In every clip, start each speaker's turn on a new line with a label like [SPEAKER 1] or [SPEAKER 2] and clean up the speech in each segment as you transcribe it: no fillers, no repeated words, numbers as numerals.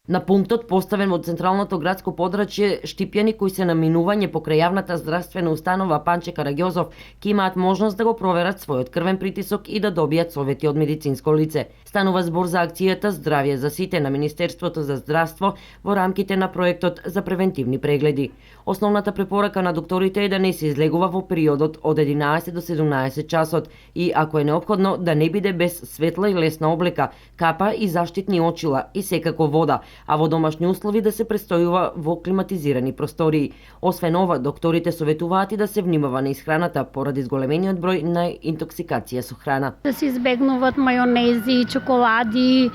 [SPEAKER 1] На пунктот поставен во централното градско подрачје, штипјани кои се на минување покрај јавната здравствена установа Панче Караѓозов ќе имаат можност да го проверат својот крвен притисок и да добијат совети од медицинско лице. Станува збор за акцијата Здравје за сите на Министерството за здравство во рамките на проектот за превентивни прегледи. Основната препорака на докторите е да не се излегува во периодот од 11 до 17 часот и, ако е неопходно, да не биде без светла и лесна облека, капа и заштитни очила и секако вода, а во домашни услови да се престојува во климатизирани простории. Освен ова, докторите советуваат и да се внимава на исхраната поради зголемениот број на интоксикација со храна.
[SPEAKER 2] Да се избегнуваат мајонези, чоколади,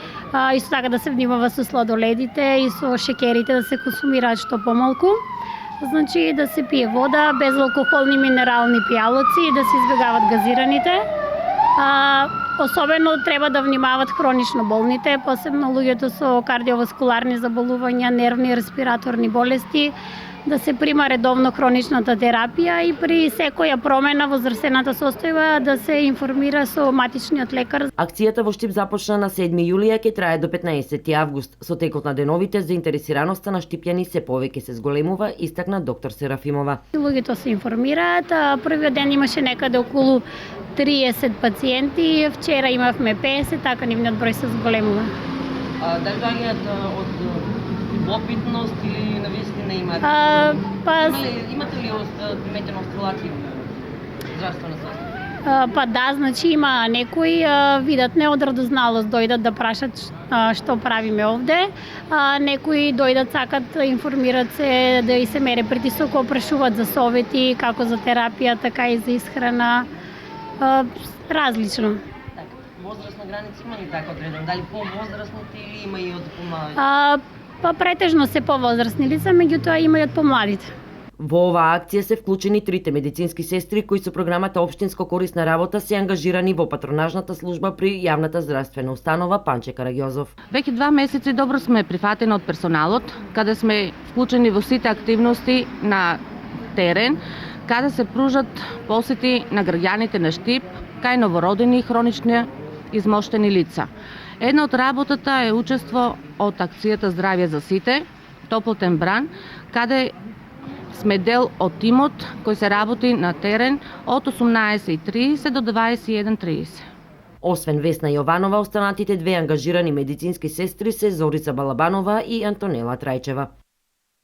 [SPEAKER 2] исто така да се внимава со сладоледите и со шекерите да се консумираат што помалку. Значи да се пие вода, безалкохолни минерални пијалоци и да се избегават газираните. Особено треба да внимават хронично болните, посебно луѓето со кардиоваскуларни заболувања, нервни и респираторни болести, да се прима редовно хроничната терапија и при секоја промена во здравствената состојба да се информира со матичниот лекар.
[SPEAKER 1] Акцијата во Штип започна на 7 јулија, ќе трае до 15 август. Со текот на деновите, заинтересираноста на штипјани се повеќе се зголемува, истакна доктор Серафимова.
[SPEAKER 2] Луѓето се информираат, првиот ден имаше некаде околу 30 пациенти, вчера имавме 50, така нивниот број се зголемува.
[SPEAKER 1] Дали доаѓаат од любопитност или навистина имаат? Имате ли приметена осцилација здравствена состојба?
[SPEAKER 2] Да, значи има некои видат не од радозналост дојдат да прашат што правиме овде, некои дојдат сакат информират се да и се мере притисок, прашуваат за совети како за терапија, така и за исхрана. Различно.
[SPEAKER 1] Така, возрастна граница има ли така одреден? Дали по-возрастните или има и од помладите?
[SPEAKER 2] Претежно се повозрастни лица, меѓутоа има и од помладите.
[SPEAKER 1] Во оваа акција се вклучени трите медицински сестри кои со програмата Општинско корисна работа се ангажирани во патронажната служба при јавната здравствена установа Панче Караѓозов.
[SPEAKER 3] Веќе 2 месеци добро сме прифатени од персоналот, каде сме вклучени во сите активности на терен, каде се пружат посети на граѓаните на Штип, кај новородени и хронични измоштени лица. Една од работата е учество од акцијата Здравје за сите, топлотен бран, каде сме дел од тимот кој се работи на терен од 18:30 до 21:30.
[SPEAKER 1] Освен Весна Јованова, останатите две ангажирани медицински сестри се Зорица Балабанова и Антонела Трајчева.